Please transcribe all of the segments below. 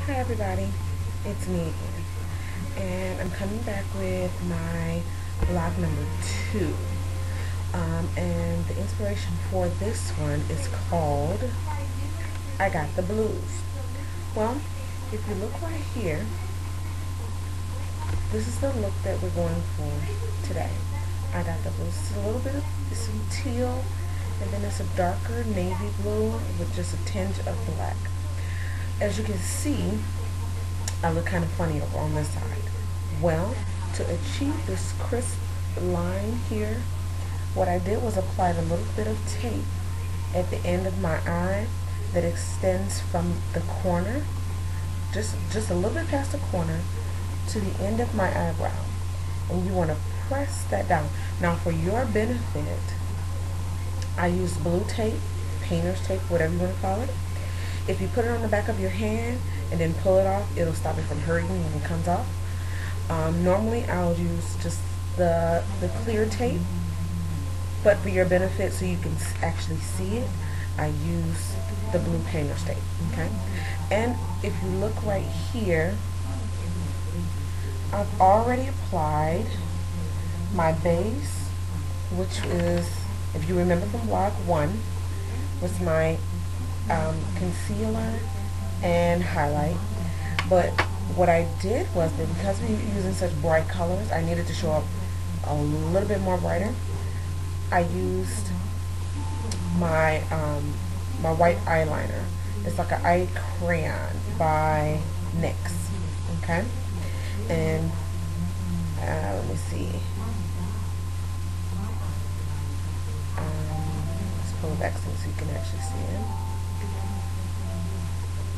Hi everybody, it's me again, and I'm coming back with my vlog number 2. And the inspiration for this one is called I Got the Blues. Well, if you look right here, this is the look that we're going for today. I got the blues. It's a little bit of some teal, and then it's a darker navy blue with just a tinge of black. As you can see, I look kind of funny over on this side. Well, to achieve this crisp line here, what I did was applied a little bit of tape at the end of my eye that extends from the corner, just a little bit past the corner, to the end of my eyebrow. And you want to press that down. Now for your benefit, I use blue tape, painter's tape, whatever you want to call it. If you put it on the back of your hand and then pull it off, it'll stop it from hurting when it comes off. Normally I'll use just the clear tape, but for your benefit so you can actually see it, I use the blue painter's tape, okay? And if you look right here, I've already applied my base, which is, if you remember from vlog 1, was my concealer and highlight. But what I did was that because we were using such bright colors, I needed to show up a little bit more brighter. I used my my white eyeliner. It's like an eye crayon by NYX. Okay, and let me see. Let's pull it back so you can actually see it.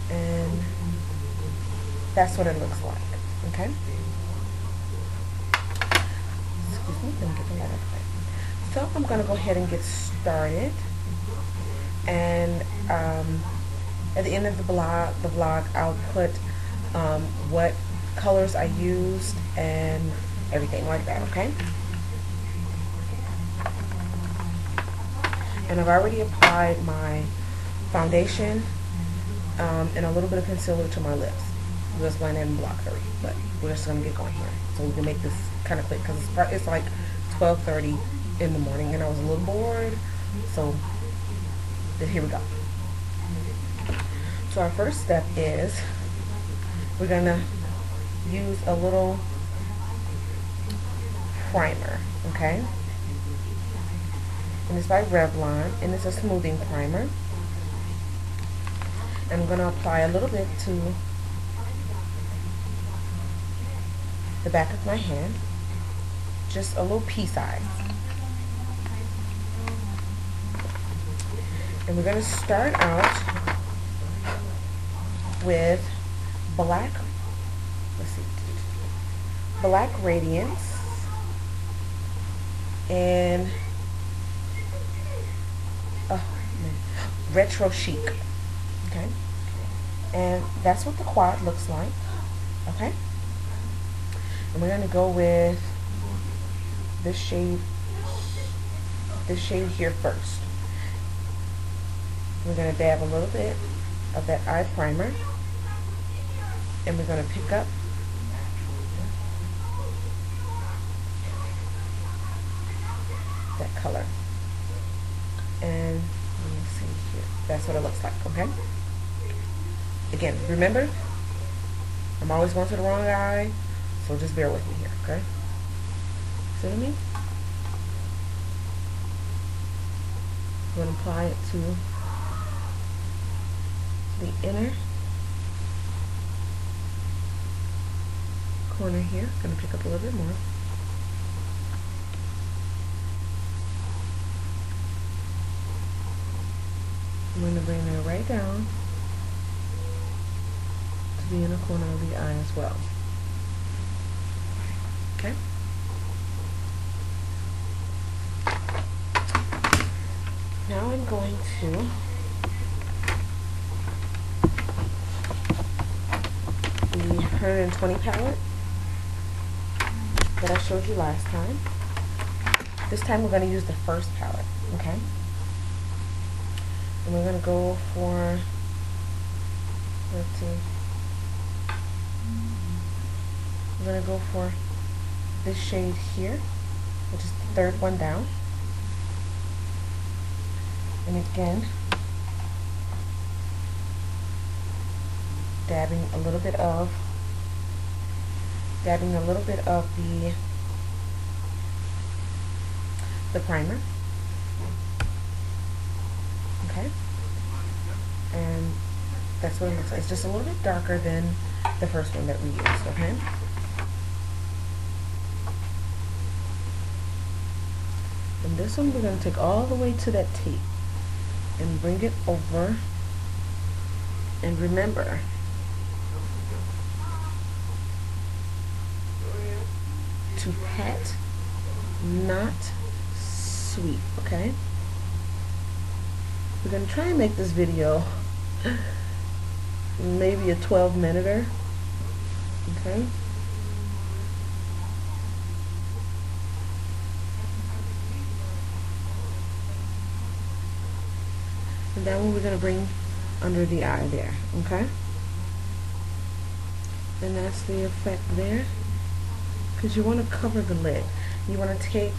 And that's what it looks like. Okay. Excuse me. Let me get the light up there. So I'm gonna go ahead and get started. And at the end of the vlog, I'll put what colors I used and everything like that. Okay. And I've already applied my foundation and a little bit of concealer to my lips. We'll just go ahead and block her, but we're just gonna get going here so we can make this kind of quick because it's like 12:30 in the morning and I was a little bored. So here we go. So our first step is we're gonna use a little primer, okay? And it's by Revlon, and it's a smoothing primer. And I'm going to apply a little bit to the back of my hand, just a little pea size. And we're going to start out with black, let's see, black radiance and retro chic. Okay, and that's what the quad looks like. Okay, and we're gonna go with this shade here first. We're gonna dab a little bit of that eye primer, and we're gonna pick up that color. And let me see here. That's what it looks like. Okay. Again, remember, I'm always going to the wrong eye, so just bear with me here, okay? See what I mean? I'm going to apply it to the inner corner here. I'm going to pick up a little bit more. I'm going to bring that right down to the inner corner of the eye as well. Okay? Now I'm going to the 120 palette that I showed you last time. This time we're going to use the first palette, okay? And we're going to go for, let's see, I'm going to go for this shade here, which is the third one down. And again, dabbing a little bit of the primer. Okay, and that's what it looks like. It's just a little bit darker than the first one that we used. Okay. And this one we're going to take all the way to that tape and bring it over. And remember, to pat, not sweep, okay? We're going to try and make this video maybe a 12-minute, okay? And that one we're going to bring under the eye there, okay? And that's the effect there. Because you want to cover the lid. You want to take,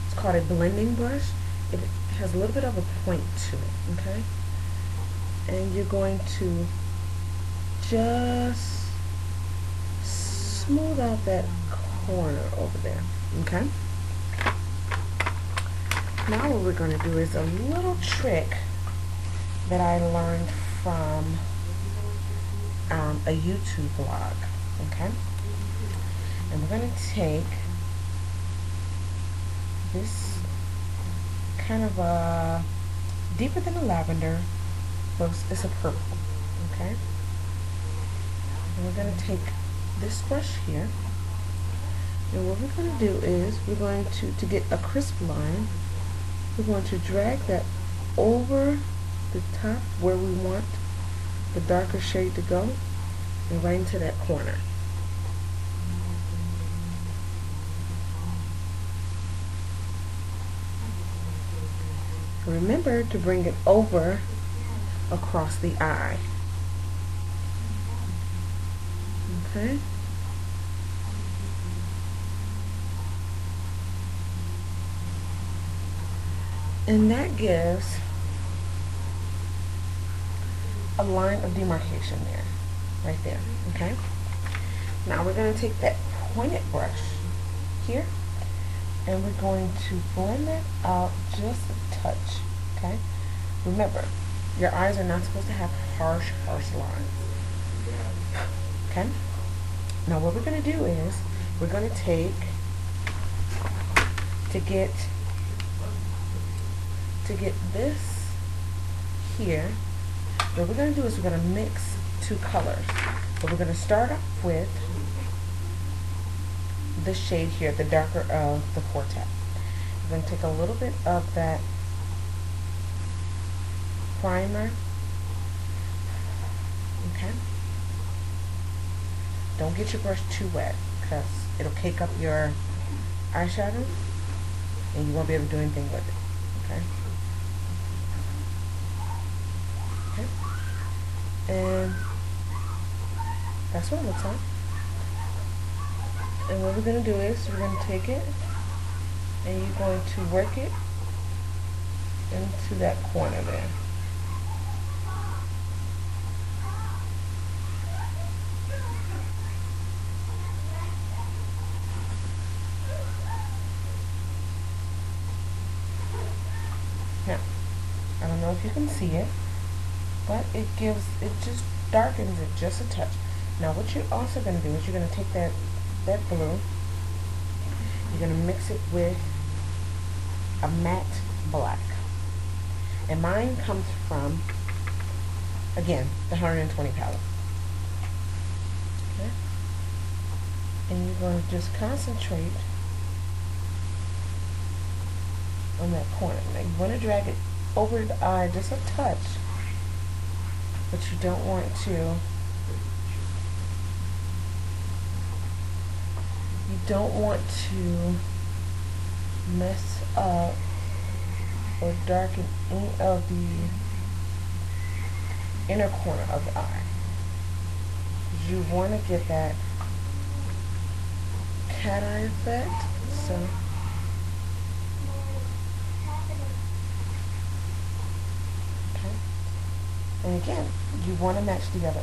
it's called a blending brush. It has a little bit of a point to it, okay? And you're going to just smooth out that corner over there, okay? Now what we're going to do is a little trick that I learned from a YouTube blog, okay? And we're going to take this kind of a deeper than a lavender, but it's a purple, okay? And we're going to take this brush here, and what we're going to do is we're going to get a crisp line, we're going to drag that over the top where we want the darker shade to go, and right into that corner. Remember to bring it over across the eye. Okay? And that gives a line of demarcation there, right there, okay? Now we're going to take that pointed brush here, and we're going to blend that out just a touch, okay? Remember, your eyes are not supposed to have harsh lines, okay? Now what we're going to do is, we're going to take, to get this here, what we're going to do is we're going to mix two colors. So we're going to start off with this shade here, the darker of the Quartet. We're going to take a little bit of that primer, okay? Don't get your brush too wet because it'll cake up your eyeshadow and you won't be able to do anything with it, okay? And that's what it looks like. And what we're going to do is we're going to take it and you're going to work it into that corner there. Now, I don't know if you can see it, but it just darkens it just a touch. Now what you're also going to do is you're going to take that blue, you're going to mix it with a matte black. And mine comes from, again, the 120 palette. Okay? And you're going to just concentrate on that corner. Now you want to drag it over the eye just a touch, but you don't want to mess up or darken any of the inner corner of the eye. you want to get that cat eye effect. So okay. And again, you want to match together.